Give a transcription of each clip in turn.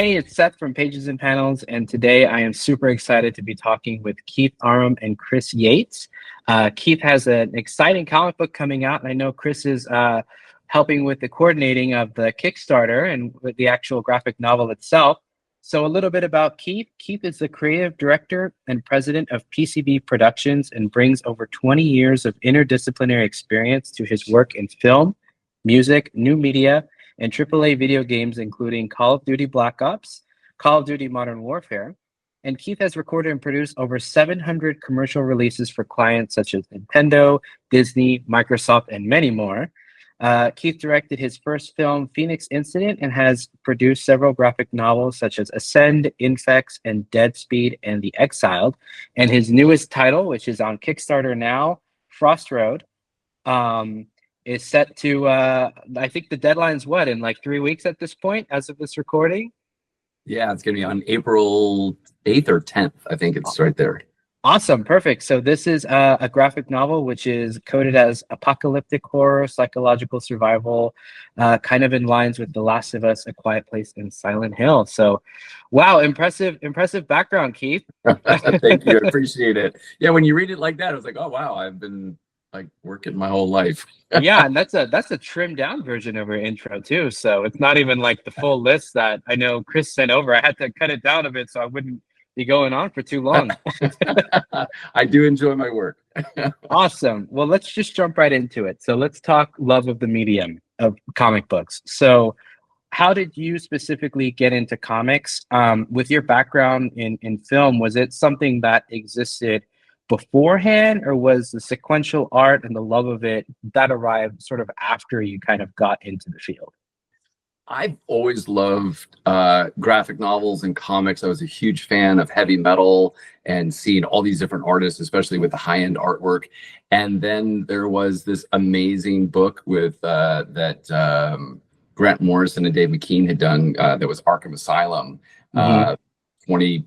Hey, it's Seth from Pages and Panels, and today I am super excited to be talking with Keith Arem and Chris Yates. Keith has an exciting comic book coming out, and I know Chris is helping with the coordinating of the Kickstarter and with the actual graphic novel itself. So a little bit about Keith. Keith is the creative director and president of PCB Productions and brings over 20 years of interdisciplinary experience to his work in film, music, new media, and AAA video games, including Call of Duty Black Ops, Call of Duty Modern Warfare. And Keith has recorded and produced over 700 commercial releases for clients such as Nintendo, Disney, Microsoft, and many more. Keith directed his first film, Phoenix Incident, and has produced several graphic novels such as Ascend, Infex, and Dead Speed, and The Exiled. And his newest title, which is on Kickstarter now, Frost Road, is set to, I think the deadline's what, in like 3 weeks at this point, as of this recording? Yeah, it's going to be on April 8th or 10th. I think it's right there. Awesome, perfect. So this is a graphic novel which is coded as apocalyptic horror, psychological survival, kind of in lines with The Last of Us, A Quiet Place, and Silent Hill. So, wow, impressive background, Keith. Thank you, I appreciate it. Yeah, when you read it like that, I was like, oh wow, I've been like working my whole life. Yeah, and that's a trimmed down version of your intro too. So it's not even like the full list that I know Chris sent over. I had to cut it down a bit so I wouldn't be going on for too long. I do enjoy my work. Awesome. Well, let's just jump right into it. So let's talk love of the medium of comic books. So how did you specifically get into comics? With your background in film, was it something that existed beforehand, or was the sequential art and the love of it that arrived sort of after you kind of got into the field? I've always loved graphic novels and comics. I was a huge fan of heavy metal and seeing all these different artists, especially with the high-end artwork. And then there was this amazing book with that Grant Morrison and Dave McKean had done that was Arkham Asylum 20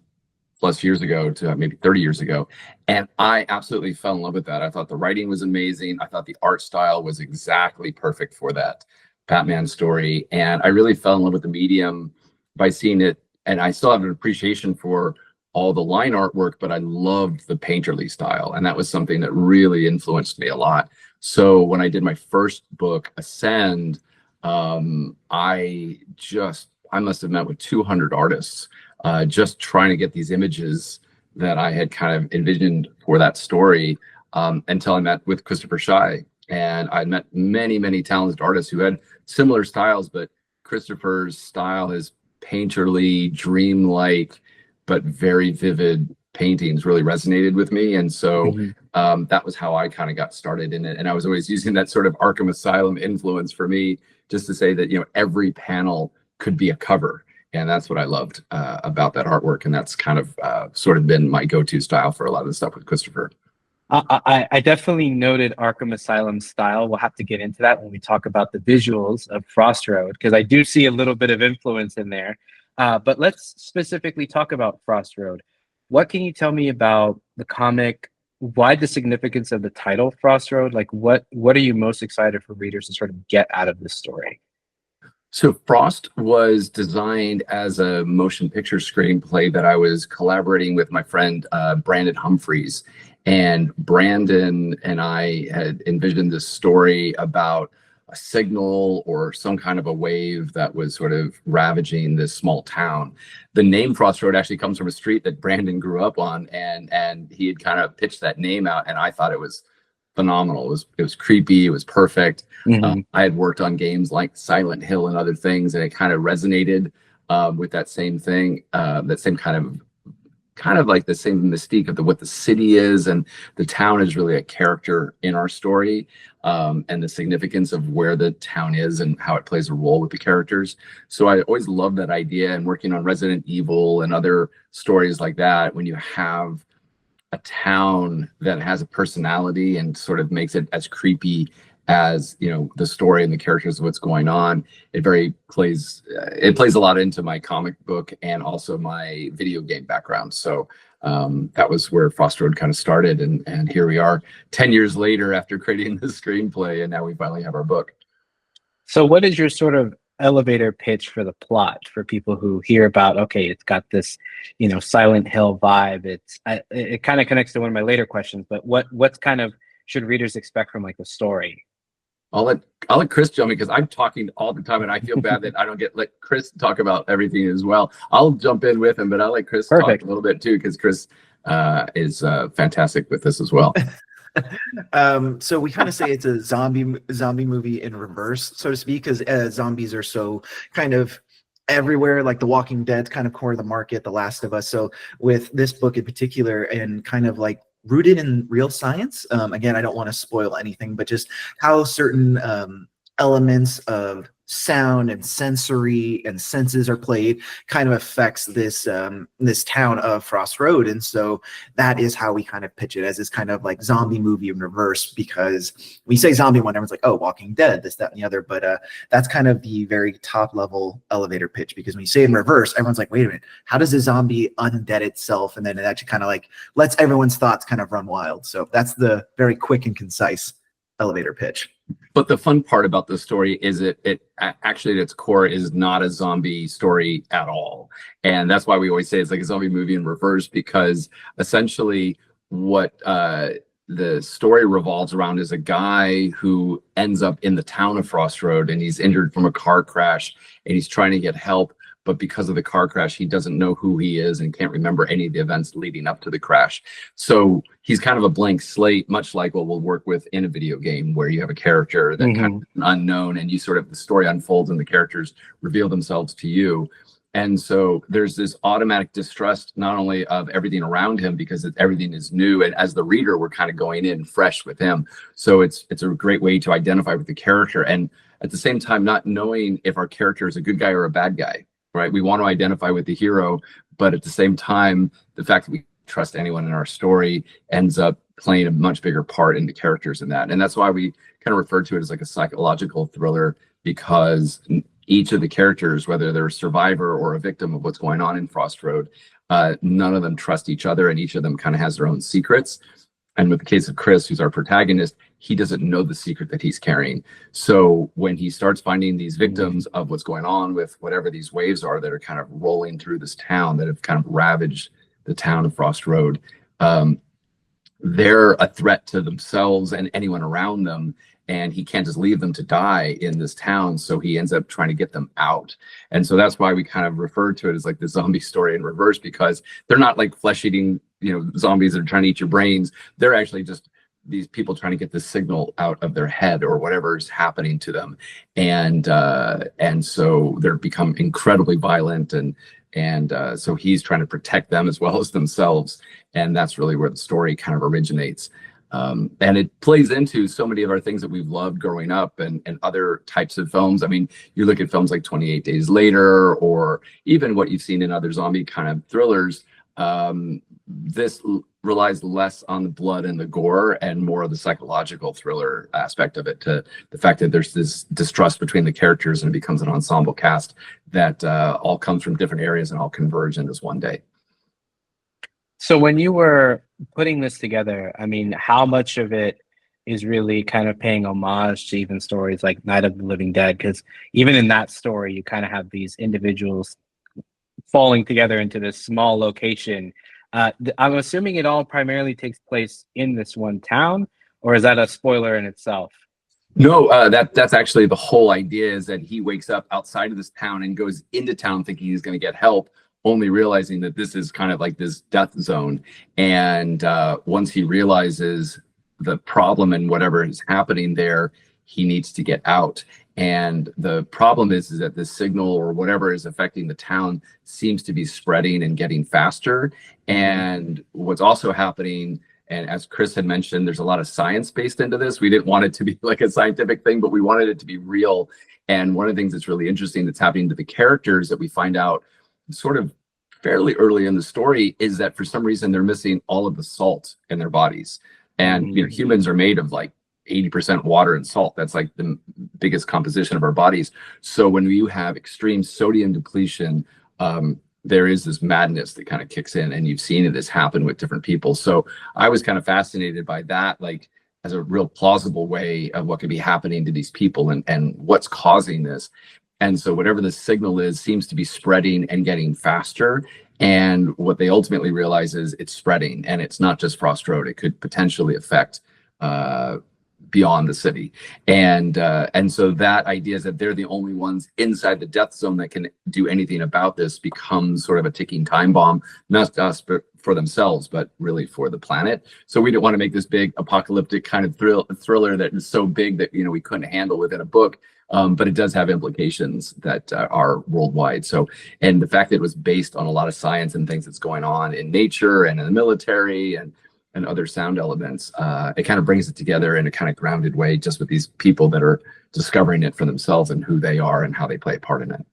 plus years ago to maybe 30 years ago. And I absolutely fell in love with that. I thought the writing was amazing. I thought the art style was exactly perfect for that Batman story. And I really fell in love with the medium by seeing it. And I still have an appreciation for all the line artwork, but I loved the painterly style. And that was something that really influenced me a lot. So when I did my first book, Ascend, I must have met with 200 artists just trying to get these images that I had kind of envisioned for that story until I met with Christopher Shai. And I met many, many talented artists who had similar styles, but Christopher's style, his painterly, dreamlike, but very vivid paintings really resonated with me. And so that was how I kind of got started in it. And I was always using that sort of Arkham Asylum influence for me, just to say that, you know, every panel could be a cover. And that's what I loved about that artwork. And that's kind of sort of been my go-to style for a lot of the stuff with Christopher. I definitely noted Arkham Asylum style. We'll have to get into that when we talk about the visuals of Frost Road, because I do see a little bit of influence in there. But let's specifically talk about Frost Road. What can you tell me about the comic? Why the significance of the title Frost Road? Like what are you most excited for readers to sort of get out of this story? So Frost was designed as a motion picture screenplay that I was collaborating with my friend Brandon Humphreys. And Brandon and I had envisioned this story about a signal or some kind of a wave that was sort of ravaging this small town. The name Frost Road actually comes from a street that Brandon grew up on, and he had kind of pitched that name out, and I thought it was phenomenal. It was creepy. It was perfect. I had worked on games like Silent Hill and other things, and it kind of resonated with that same thing, that same kind of like the same mystique of what the city is, and the town is really a character in our story, and the significance of where the town is and how it plays a role with the characters. So I always loved that idea, and working on Resident Evil and other stories like that, when you have a town that has a personality and sort of makes it as creepy as, you know, the story and the characters of what's going on, it plays a lot into my comic book and also my video game background. So that was where Frost Road kind of started, and here we are 10 years later after creating the screenplay, and now we finally have our book. So what is your sort of elevator pitch for the plot for people who hear about, okay, it's got this, Silent Hill vibe. It kind of connects to one of my later questions, but what's kind of should readers expect from like the story? I'll let Chris jump in because I'm talking all the time and I feel bad that I don't let Chris talk about everything as well. I'll jump in with him, but I'll let Chris talk a little bit too because Chris is fantastic with this as well. So we kind of say it's a zombie movie in reverse, so to speak, because zombies are so kind of everywhere, like The Walking Dead's kind of core of the market, The Last of Us. So with this book in particular, and kind of like rooted in real science, again, I don't want to spoil anything, but just how certain elements of sound and sensory and senses are played kind of affects this this town of Frost Road. And so that is how we kind of pitch it, as this kind of like zombie movie in reverse, because when you say zombie one, everyone's like, oh, Walking Dead, this, that, and the other. But that's kind of the very top level elevator pitch, because when you say it in reverse, everyone's like, wait a minute, how does a zombie undead itself? And then it actually kind of like lets everyone's thoughts kind of run wild. So that's the very quick and concise elevator pitch. But the fun part about the story is it actually at its core is not a zombie story at all. And that's why we always say it's like a zombie movie in reverse, because essentially what the story revolves around is a guy who ends up in the town of Frost Road, and he's injured from a car crash and he's trying to get help. But because of the car crash, he doesn't know who he is and can't remember any of the events leading up to the crash. So he's kind of a blank slate, much like what we'll work with in a video game, where you have a character that kind of unknown, and you sort of, the story unfolds and the characters reveal themselves to you. And so there's this automatic distrust, not only of everything around him, because everything is new, and as the reader, we're kind of going in fresh with him. So it's a great way to identify with the character, and at the same time, not knowing if our character is a good guy or a bad guy. Right, we want to identify with the hero, but at the same time, the fact that we trust anyone in our story ends up playing a much bigger part in the characters in that. And that's why we kind of refer to it as like a psychological thriller, because each of the characters, whether they're a survivor or a victim of what's going on in Frost Road, none of them trust each other, and each of them kind of has their own secrets. And with the case of Chris, who's our protagonist, he doesn't know the secret that he's carrying. So when he starts finding these victims of what's going on with whatever these waves are that are kind of rolling through this town, that have kind of ravaged the town of Frost Road, they're a threat to themselves and anyone around them. And he can't just leave them to die in this town. So he ends up trying to get them out. And so that's why we kind of refer to it as like the zombie story in reverse, because they're not like flesh-eating, zombies that are trying to eat your brains. They're actually just these people trying to get the signal out of their head or whatever's happening to them. And so they're become incredibly violent, and so he's trying to protect them as well as themselves. And that's really where the story kind of originates. And it plays into so many of our things that we've loved growing up, and other types of films. I mean, you look at films like 28 Days Later, or even what you've seen in other zombie kind of thrillers. This relies less on the blood and the gore and more of the psychological thriller aspect of it, to the fact that there's this distrust between the characters, and it becomes an ensemble cast that all comes from different areas and all converge in this one day. So when you were putting this together, I mean, how much of it is really kind of paying homage to even stories like Night of the Living Dead? Because even in that story, you kind of have these individuals falling together into this small location. I'm assuming it all primarily takes place in this one town, or is that a spoiler in itself? No, that's actually the whole idea, is that he wakes up outside of this town and goes into town thinking he's going to get help, only realizing that this is kind of like this death zone. And once he realizes the problem and whatever is happening there, he needs to get out. And the problem is that the signal or whatever is affecting the town seems to be spreading and getting faster. And what's also happening, and as Chris had mentioned, there's a lot of science based into this. We didn't want it to be like a scientific thing, but we wanted it to be real. And one of the things that's really interesting that's happening to the characters that we find out sort of fairly early in the story is that for some reason they're missing all of the salt in their bodies. And humans are made of like 80% water and salt. That's like the biggest composition of our bodies. So when you have extreme sodium depletion, there is this madness that kind of kicks in, and you've seen this happen with different people. So I was kind of fascinated by that, like as a real plausible way of what could be happening to these people, and what's causing this. And so whatever the signal is seems to be spreading and getting faster. And what they ultimately realize is it's spreading, and it's not just Frost Road. It could potentially affect beyond the city. And so that idea is that they're the only ones inside the death zone that can do anything about this becomes sort of a ticking time bomb, not just but for themselves, but really for the planet. So we didn't want to make this big apocalyptic kind of thriller that is so big that, you know, we couldn't handle within a book. But it does have implications that are worldwide. So, and the fact that it was based on a lot of science and things that's going on in nature and in the military and other sound elements, it kind of brings it together in a kind of grounded way, just with these people that are discovering it for themselves and who they are and how they play a part in it.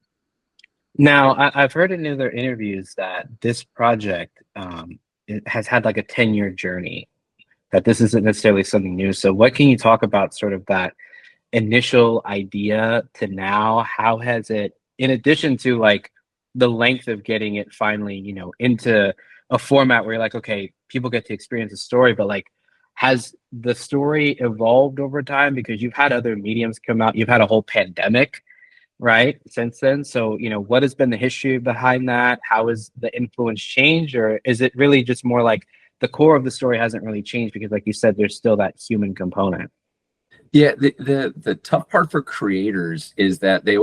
Now, I've heard in other interviews that this project it has had like a 10-year journey, that this isn't necessarily something new. So what can you talk about sort of that initial idea to now? How has it, in addition to like the length of getting it finally, you know, into a format where you're like, okay, people get to experience the story, but like, has the story evolved over time? Because you've had other mediums come out, you've had a whole pandemic, right, since then. So, you know, what has been the history behind that? How has the influence changed? Or is it really just more like the core of the story hasn't really changed because, like you said, there's still that human component? Yeah, the tough part for creators is that they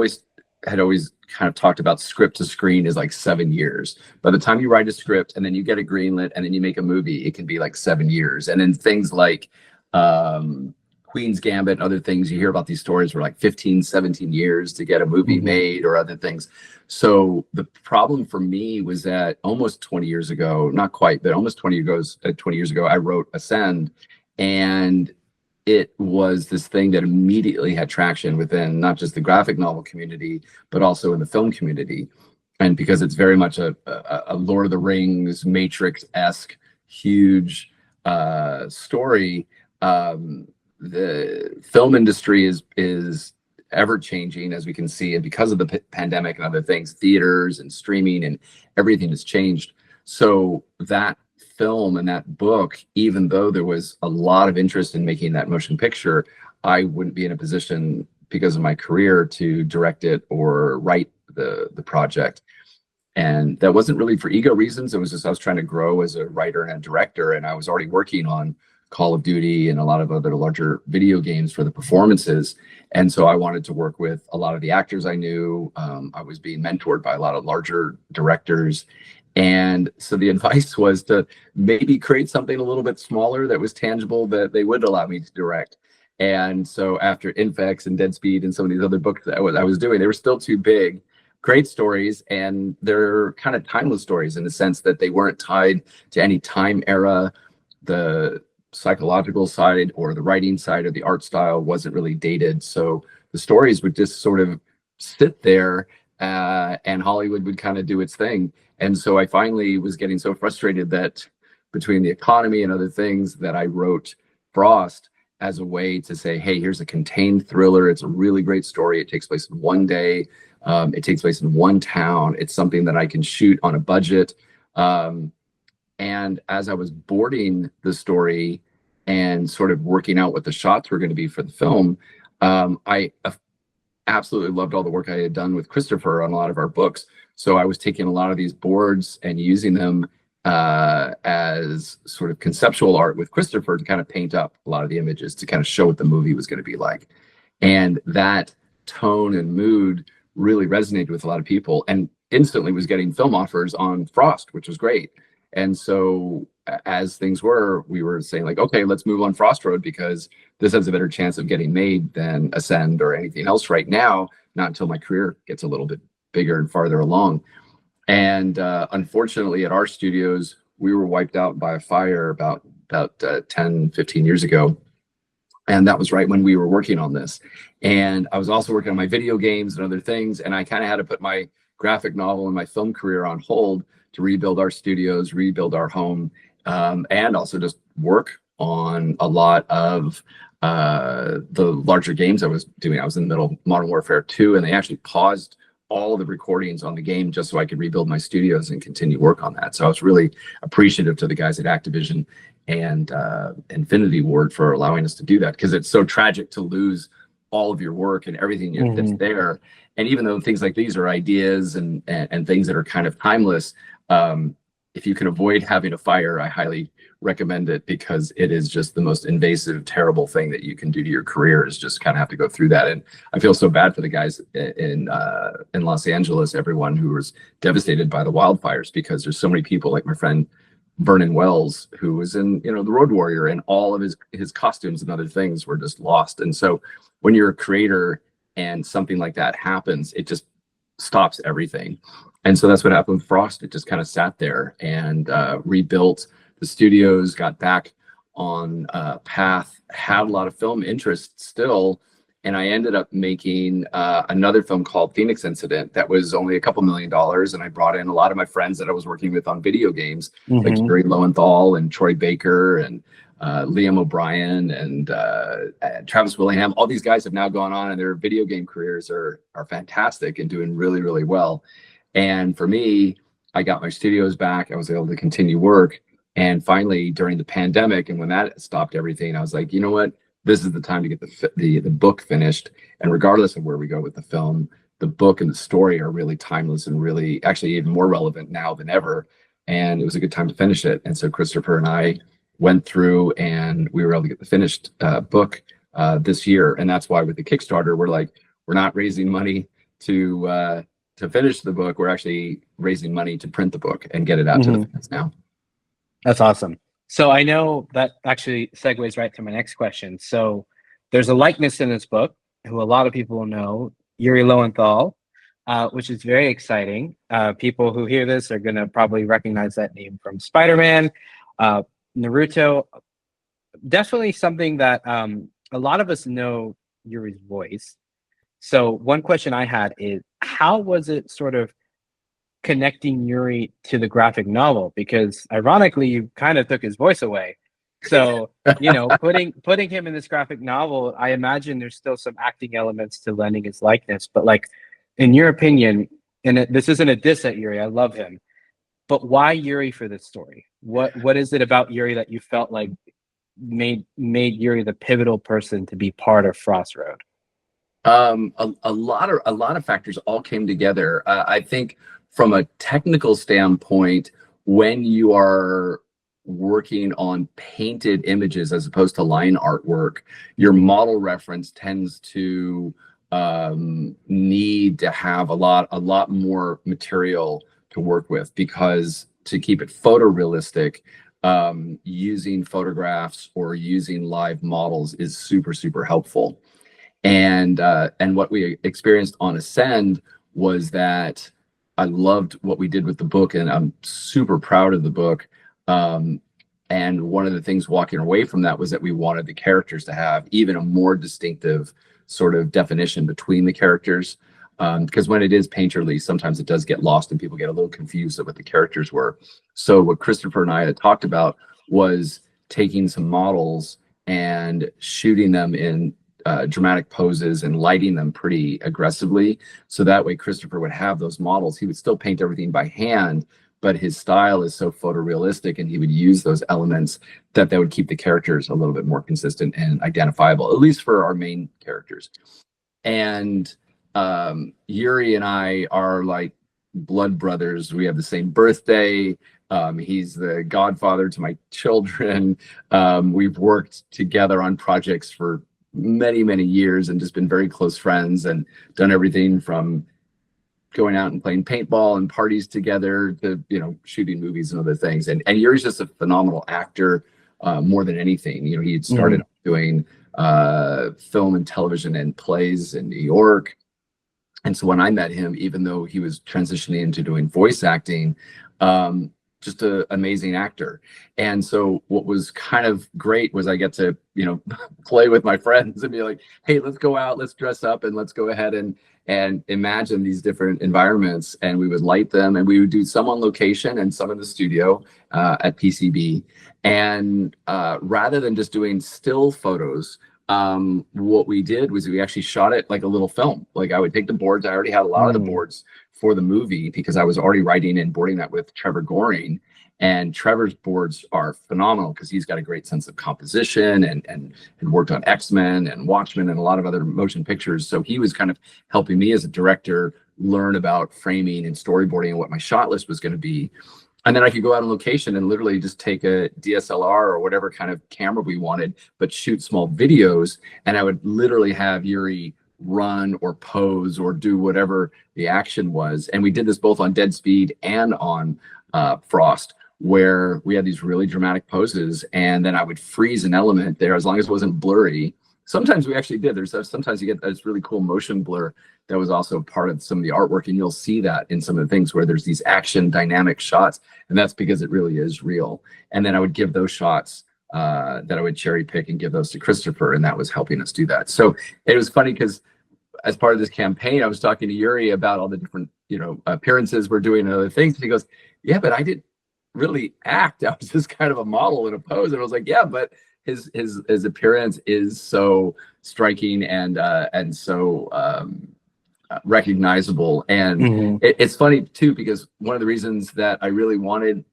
had always kind of talked about script to screen is like 7 years. By the time you write a script and then you get it greenlit and then you make a movie, it can be like 7 years. And then things like Queen's Gambit and other things, you hear about these stories were like 15, 17 years to get a movie made or other things. So the problem for me was that almost 20 years ago, not quite, but almost 20 years ago, I wrote Ascend, and it was this thing that immediately had traction within not just the graphic novel community, but also in the film community. And because it's very much a Lord of the Rings, Matrix-esque, huge story, the film industry is ever changing, as we can see. And because of the pandemic and other things, theaters and streaming and everything has changed. So that film and that book, even though there was a lot of interest in making that motion picture, I wouldn't be in a position because of my career to direct it or write the project. And that wasn't really for ego reasons. It was just I was trying to grow as a writer and a director, and I was already working on Call of Duty and a lot of other larger video games for the performances. And so I wanted to work with a lot of the actors I knew. I was being mentored by a lot of larger directors. And so the advice was to maybe create something a little bit smaller that was tangible, that they would allow me to direct. And so after Infex and Dead Speed and some of these other books that I was doing, they were still too big. Great stories, and they're kind of timeless stories in the sense that they weren't tied to any time era. The psychological side or the writing side or the art style wasn't really dated. So the stories would just sort of sit there, and Hollywood would kind of do its thing. And so I finally was getting so frustrated that between the economy and other things that I wrote Frost as a way to say, hey, here's a contained thriller. It's a really great story. It takes place in one day. It takes place in one town. It's something that I can shoot on a budget. And as I was boarding the story and sort of working out what the shots were going to be for the film, I absolutely loved all the work I had done with Christopher on a lot of our books. So I was taking a lot of these boards and using them as sort of conceptual art with Christopher to kind of paint up a lot of the images to kind of show what the movie was going to be like. And that tone and mood really resonated with a lot of people, and instantly was getting film offers on Frost, which was great. And so as things were, we were saying like, okay, let's move on Frost Road because this has a better chance of getting made than Ascend or anything else right now, not until my career gets a little bit bigger and farther along. And unfortunately at our studios, we were wiped out by a fire about 10, 15 years ago. And that was right when we were working on this. And I was also working on my video games and other things. And I kind of had to put my graphic novel and my film career on hold to rebuild our studios, rebuild our home, and also just work on a lot of the larger games I was doing. I was in the middle of Modern Warfare 2, and they actually paused all of the recordings on the game just so I could rebuild my studios and continue work on that. So I was really appreciative to the guys at Activision and Infinity Ward for allowing us to do that, because it's so tragic to lose all of your work and everything that's there. And even though things like these are ideas and things that are kind of timeless, if you can avoid having a fire, I highly recommend it, because it is just the most invasive, terrible thing that you can do to your career, is just kind of have to go through that. And I feel so bad for the guys in Los Angeles, everyone who was devastated by the wildfires, because there's so many people, like my friend Vernon Wells, who was in, the Road Warrior, and all of his costumes and other things were just lost. And so when you're a creator and something like that happens, it just stops everything. And so that's what happened with Frost. It just kind of sat there and rebuilt the studios, got back on path, had a lot of film interest still. And I ended up making another film called Phoenix Incident that was only a couple $1 million. And I brought in a lot of my friends that I was working with on video games, like Yuri Lowenthal and Troy Baker and Liam O'Brien and Travis Willingham. All these guys have now gone on, and their video game careers are fantastic and doing really, really well. And for me, I got my studios back. I was able to continue work. And finally, during the pandemic, and when that stopped everything, I was like, you know what? This is the time to get the book finished. And regardless of where we go with the film, the book and the story are really timeless and really actually even more relevant now than ever. And it was a good time to finish it. And so Christopher and I went through, and we were able to get the finished book this year. And that's why with the Kickstarter, we're not raising money to finish the book. We're actually raising money to print the book and get it out to the fans now. That's awesome. So I know that actually segues right to my next question. So there's a likeness in this book who a lot of people know, Yuri Lowenthal, which is very exciting. People who hear this are going to probably recognize that name from Spider-Man, Naruto. Definitely something that a lot of us know Yuri's voice. So one question I had is, how was it sort of connecting Yuri to the graphic novel? Because ironically, you kind of took his voice away. So, putting him in this graphic novel, I imagine there's still some acting elements to lending his likeness. But like, in your opinion, and this isn't a diss at Yuri, I love him, but why Yuri for this story? What is it about Yuri that you felt like made Yuri the pivotal person to be part of Frost Road? A lot of factors all came together. I think from a technical standpoint, when you are working on painted images as opposed to line artwork, your model reference tends to need to have a lot more material to work with, because to keep it photorealistic, using photographs or using live models is super, super helpful. And what we experienced on Ascend was that I loved what we did with the book, and I'm super proud of the book. And one of the things walking away from that was that we wanted the characters to have even a more distinctive sort of definition between the characters. Because when it is painterly, sometimes it does get lost and people get a little confused of what the characters were. So what Christopher and I had talked about was taking some models and shooting them in dramatic poses and lighting them pretty aggressively. So that way Christopher would have those models. He would still paint everything by hand, but his style is so photorealistic, and he would use those elements that would keep the characters a little bit more consistent and identifiable, at least for our main characters. And Yuri and I are like blood brothers. We have the same birthday. He's the godfather to my children. We've worked together on projects for many, many years and just been very close friends, and done everything from going out and playing paintball and parties together to, shooting movies and other things. And Yuri's just a phenomenal actor, more than anything. He had started doing film and television and plays in New York. And so when I met him, even though he was transitioning into doing voice acting, just an amazing actor. And so what was kind of great was I get to, play with my friends and be like, hey, let's go out, let's dress up, and let's go ahead and imagine these different environments. And we would light them, and we would do some on location and some in the studio at PCB. And rather than just doing still photos, what we did was we actually shot it like a little film. Like I would take the boards. I already had a lot of the boards for the movie because I was already writing and boarding that with Trevor Goring. And Trevor's boards are phenomenal because he's got a great sense of composition and worked on X-Men and Watchmen and a lot of other motion pictures. So he was kind of helping me as a director learn about framing and storyboarding and what my shot list was going to be. And then I could go out on location and literally just take a DSLR or whatever kind of camera we wanted, but shoot small videos. And I would literally have Yuri run or pose or do whatever the action was. And we did this both on dead speed and on Frost, where we had these really dramatic poses, and then I would freeze an element there as long as it wasn't blurry. Sometimes we actually did. Sometimes you get this really cool motion blur that was also part of some of the artwork, and you'll see that in some of the things where there's these action dynamic shots, and that's because it really is real. And then I would give those shots that I would cherry pick and give those to Christopher, and that was helping us do that. So it was funny because as part of this campaign, I was talking to Yuri about all the different, appearances we're doing and other things. And he goes, yeah, but I didn't really act. I was just kind of a model in a pose. And I was like, yeah, but his appearance is so striking and so recognizable. And it's funny too, because one of the reasons that I really wanted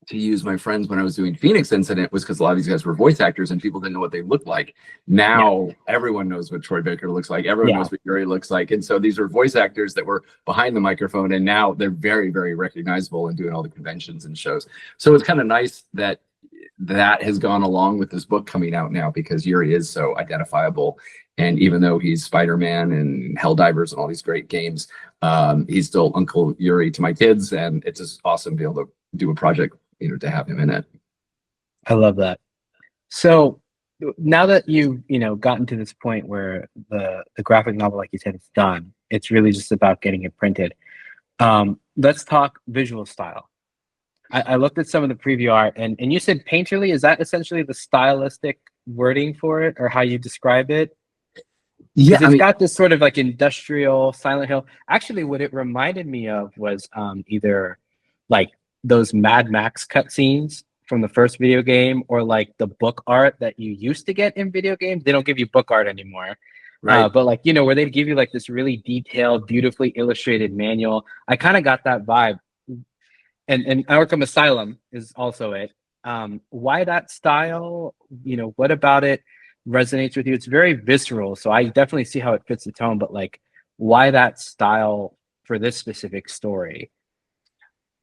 to use my friends when I was doing Phoenix Incident was because a lot of these guys were voice actors and people didn't know what they looked like. Now everyone knows what Troy Baker looks like. Everyone knows what Yuri looks like. And so these are voice actors that were behind the microphone, and now they're very, very recognizable and doing all the conventions and shows. So it's kind of nice that that has gone along with this book coming out now, because Yuri is so identifiable. And even though he's Spider-Man and Helldivers and all these great games, he's still Uncle Yuri to my kids. And it's just awesome to be able to do a project, to have him in it. I love that. So now that you've, gotten to this point where the graphic novel, like you said, is done, it's really just about getting it printed. Let's talk visual style. I looked at some of the preview art, and you said painterly. Is that essentially the stylistic wording for it, or how you describe it? Yeah, it's got this sort of like industrial Silent Hill. Actually, what it reminded me of was either like those Mad Max cutscenes from the first video game, or like the book art that you used to get in video games. They don't give you book art anymore. Right. But like, where they give you like this really detailed, beautifully illustrated manual. I kind of got that vibe. And Arkham Asylum is also it. Why that style? What about it resonates with you? It's very visceral, so I definitely see how it fits the tone, but like, why that style for this specific story?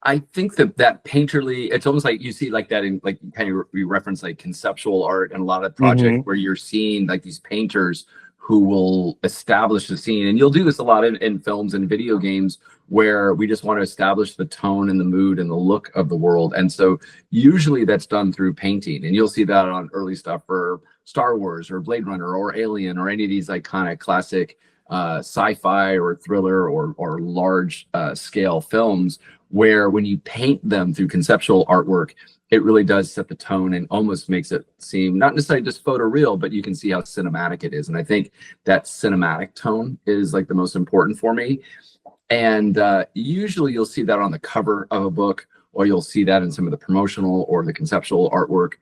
I think that painterly, it's almost like you see like that in like kind of we reference like conceptual art and a lot of projects where you're seeing like these painters who will establish the scene. And you'll do this a lot in films and video games where we just want to establish the tone and the mood and the look of the world. And so usually that's done through painting, and you'll see that on early stuff for Star Wars or Blade Runner or Alien or any of these iconic classic sci-fi or thriller or large scale films, where when you paint them through conceptual artwork, it really does set the tone and almost makes it seem not necessarily just photoreal, but you can see how cinematic it is. And I think that cinematic tone is like the most important for me. And usually you'll see that on the cover of a book, or you'll see that in some of the promotional or the conceptual artwork.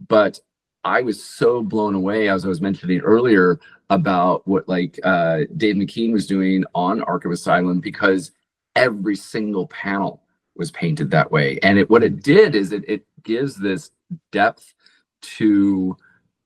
But I was so blown away, as I was mentioning earlier, about what like Dave McKean was doing on Arkham Asylum, because every single panel was painted that way. And what it did is it gives this depth to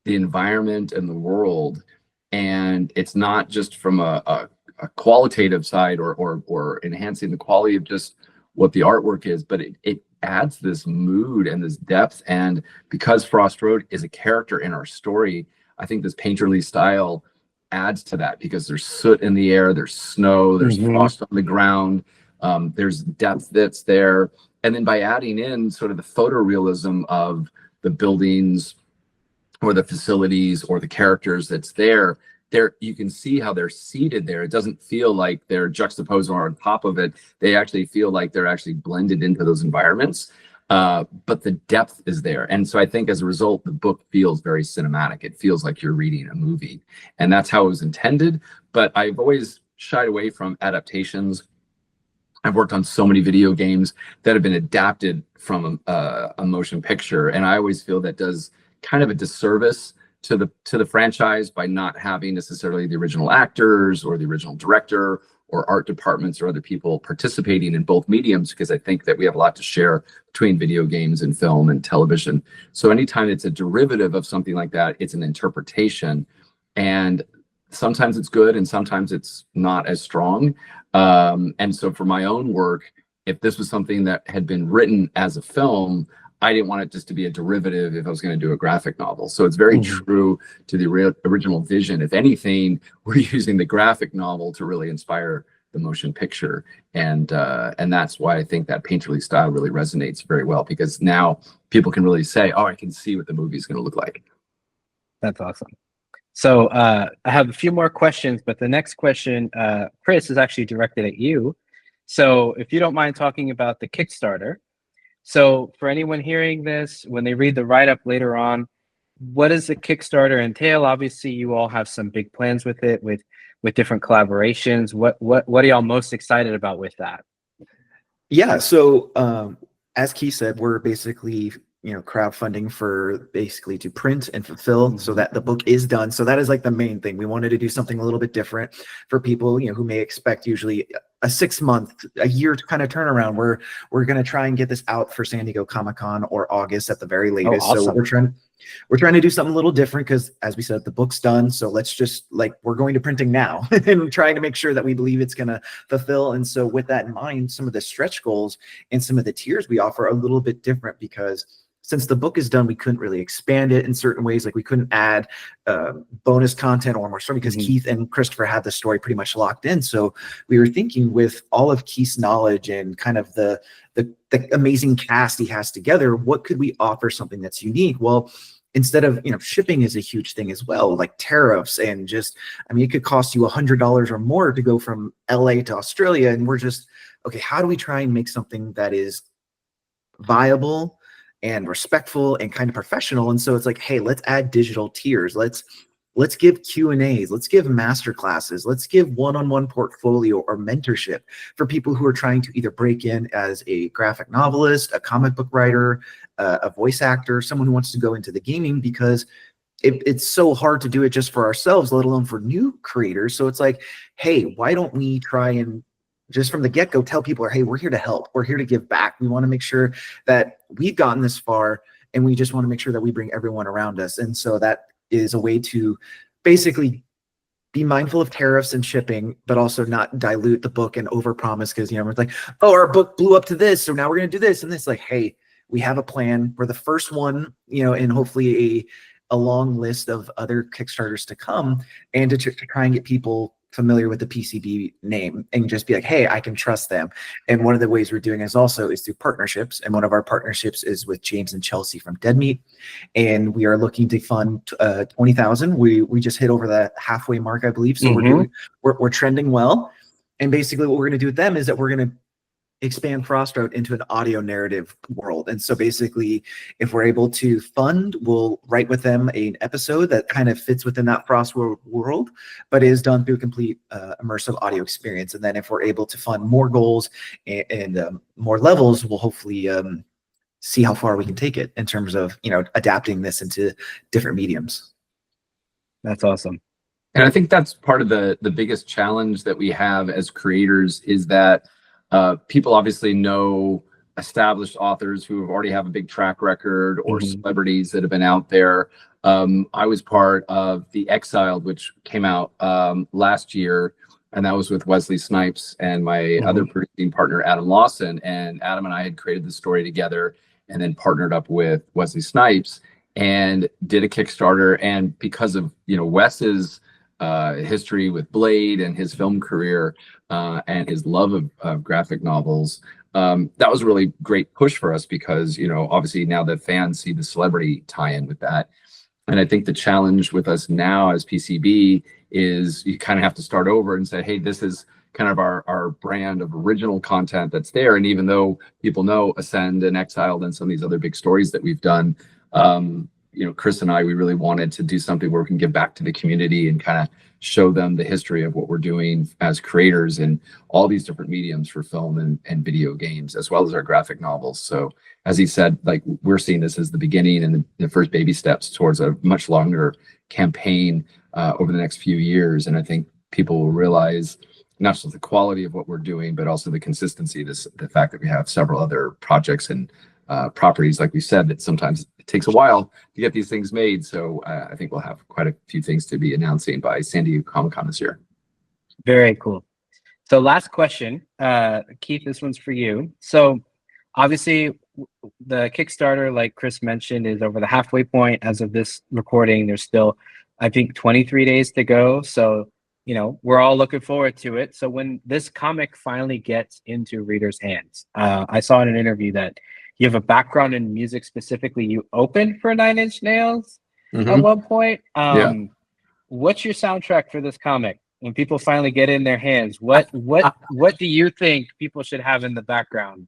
the environment and the world. And it's not just from a qualitative side or enhancing the quality of just what the artwork is, but it adds this mood and this depth. And because Frost Road is a character in our story, I think this painterly style adds to that, because there's soot in the air, there's snow, there's frost on the ground, there's depth that's there. And then by adding in sort of the photorealism of the buildings or the facilities or the characters that's there, you can see how they're seated there. It doesn't feel like they're juxtaposed or on top of it. They actually feel like they're actually blended into those environments. But the depth is there. And so I think as a result, the book feels very cinematic. It feels like you're reading a movie. And that's how it was intended. But I've always shied away from adaptations. I've worked on so many video games that have been adapted from a motion picture. And I always feel that does kind of a disservice to the franchise by not having necessarily the original actors or the original director or art departments or other people participating in both mediums, because I think that we have a lot to share between video games and film and television. So anytime it's a derivative of something like that, it's an interpretation. And sometimes it's good and sometimes it's not as strong. And so for my own work, if this was something that had been written as a film, I didn't want it just to be a derivative if I was going to do a graphic novel. So it's very true to the original vision. If anything, we're using the graphic novel to really inspire the motion picture. And that's why I think that painterly style really resonates very well, because now people can really say, oh, I can see what the movie is going to look like. That's awesome. So I have a few more questions, but the next question, Chris, is actually directed at you. So if you don't mind talking about the Kickstarter. So for anyone hearing this, when they read the write-up later on, what does the Kickstarter entail? Obviously, you all have some big plans with it, with different collaborations. What are y'all most excited about with that? Yeah, so as Keith said, we're basically crowdfunding for basically to print and fulfill so that the book is done. So that is like the main thing. We wanted to do something a little bit different for people who may expect usually a 6 month, a year kind of turnaround. We're going to try and get this out for San Diego Comic-Con or August at the very latest. Oh, awesome. So we're trying to do something a little different because, as we said, the book's done. So let's just we're going to printing now and trying to make sure that we believe it's going to fulfill. And so with that in mind, some of the stretch goals and some of the tiers we offer are a little bit different, because since the book is done, we couldn't really expand it in certain ways. Like we couldn't add bonus content or more story, because Keith and Christopher had the story pretty much locked in. So we were thinking, with all of Keith's knowledge and kind of the amazing cast he has together, what could we offer something that's unique? Well, instead of, shipping is a huge thing as well, like tariffs and just, it could cost you $100 or more to go from LA to Australia. And we're just, okay, how do we try and make something that is viable and respectful and kind of professional? And so it's like, hey, let's add digital tiers. Let's give Q&As. Let's give master classes. Let's give one-on-one portfolio or mentorship for people who are trying to either break in as a graphic novelist, a comic book writer, a voice actor, someone who wants to go into the gaming, because it's so hard to do it just for ourselves, let alone for new creators. So it's like, hey, why don't we try and just from the get-go tell people, hey, we're here to help. We're here to give back. We want to make sure that we've gotten this far, and we just want to make sure that we bring everyone around us. And so that is a way to basically be mindful of tariffs and shipping, but also not dilute the book and overpromise, because we're like, oh, our book blew up to this, so now we're going to do this and this. Like, hey, we have a plan. We're the first one, and hopefully a long list of other Kickstarters to come, and to try and get people familiar with the PCB name and just be like, hey, I can trust them. And one of the ways we're doing is through partnerships. And one of our partnerships is with James and Chelsea from Dead Meat. And we are looking to fund $20,000. We just hit over the halfway mark, I believe. So we're trending well. And basically what we're going to do with them is that we're going to expand Frostroad into an audio narrative world. And so basically, if we're able to fund, we'll write with them an episode that kind of fits within that Frostroad world, but is done through a complete immersive audio experience. And then if we're able to fund more goals and more levels, we'll hopefully see how far we can take it in terms of, adapting this into different mediums. That's awesome. And I think that's part of the biggest challenge that we have as creators, is that people obviously know established authors who already have a big track record, or celebrities that have been out there. I was part of the Exiled, which came out last year, and that was with Wesley Snipes and my other producing partner, Adam Lawson. And Adam and I had created the story together, and then partnered up with Wesley Snipes and did a Kickstarter. And because of Wes's history with Blade and his film career, and his love of graphic novels, that was a really great push for us, because obviously now the fans see the celebrity tie-in with that. And I think the challenge with us now as PCB is you kind of have to start over and say, hey, this is kind of our brand of original content that's there. And even though people know Ascend and Exiled and some of these other big stories that we've done, Chris and I, we really wanted to do something where we can give back to the community and kind of show them the history of what we're doing as creators in all these different mediums for film and video games, as well as our graphic novels. So as he said, we're seeing this as the beginning and the first baby steps towards a much longer campaign over the next few years. And I think people will realize not just the quality of what we're doing, but also the consistency. The fact that we have several other projects and properties, like we said, that sometimes it takes a while to get these things made. So I think we'll have quite a few things to be announcing by San Diego Comic-Con this year. Very cool. So last question, Keith, this one's for you. So obviously the Kickstarter, like Chris mentioned, is over the halfway point as of this recording. There's still, I think, 23 days to go. So, you know, we're all looking forward to it. So when this comic finally gets into readers' hands, I saw in an interview that you have a background in music. Specifically, you opened for Nine Inch Nails at one point. What's your soundtrack for this comic? When people finally get in their hands, what do you think people should have in the background?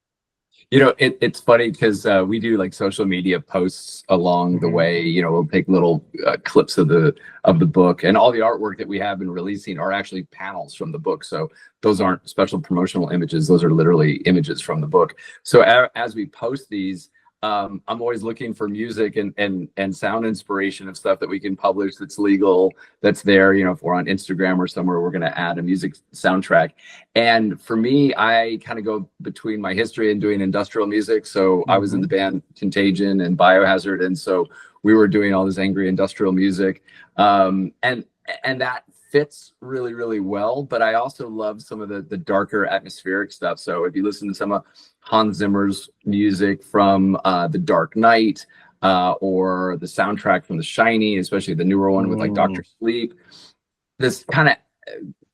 You know, it's funny because we do like social media posts along the way. You know, we'll take little clips of the book, and all the artwork that we have been releasing are actually panels from the book. So those aren't special promotional images; those are literally images from the book. So as we post these, I'm always looking for music and sound inspiration of stuff that we can publish that's legal, that's there. You know, if we're on Instagram or somewhere, we're going to add a music soundtrack. And for me, I kind of go between my history and doing industrial music. So I was in the band Contagion and Biohazard, and so we were doing all this angry industrial music, and that fits really, really well. But I also love some of the darker atmospheric stuff. So if you listen to some of Hans Zimmer's music from The Dark Knight, or the soundtrack from The Shining, especially the newer one with like Dr. Sleep, this kind of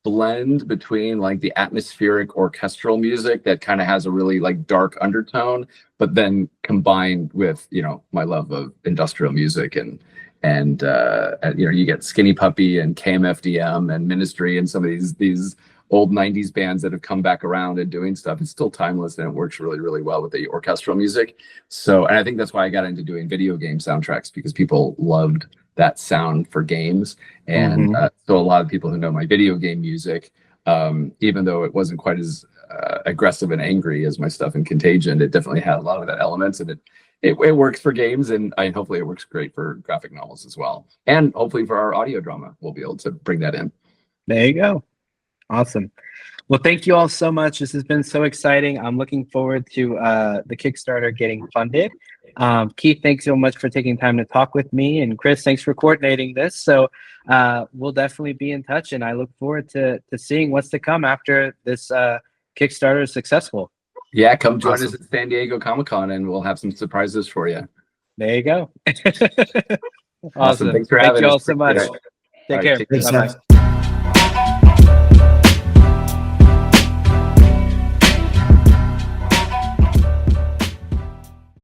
blend between like the atmospheric orchestral music that kind of has a really like dark undertone, but then combined with, you know, my love of industrial music and you know, you get Skinny Puppy and KMFDM and Ministry and some of these old 90s bands that have come back around and doing stuff. It's still timeless, and it works really, really well with the orchestral music. So, and I think that's why I got into doing video game soundtracks, because people loved that sound for games. And so a lot of people who know my video game music, even though it wasn't quite as aggressive and angry as my stuff in Contagion, it definitely had a lot of that elements, and it works for games, and hopefully it works great for graphic novels as well. And hopefully for our audio drama, we'll be able to bring that in. There you go. Awesome. Well, thank you all so much. This has been so exciting. I'm looking forward to the Kickstarter getting funded. Keith, thanks so much for taking time to talk with me. And Chris, thanks for coordinating this. So we'll definitely be in touch, and I look forward to seeing what's to come after this Kickstarter is successful. Yeah, come join us at San Diego Comic-Con, and we'll have some surprises for you. There you go. Awesome. Thanks for having us. Thank you all so much. Take care. Bye-bye.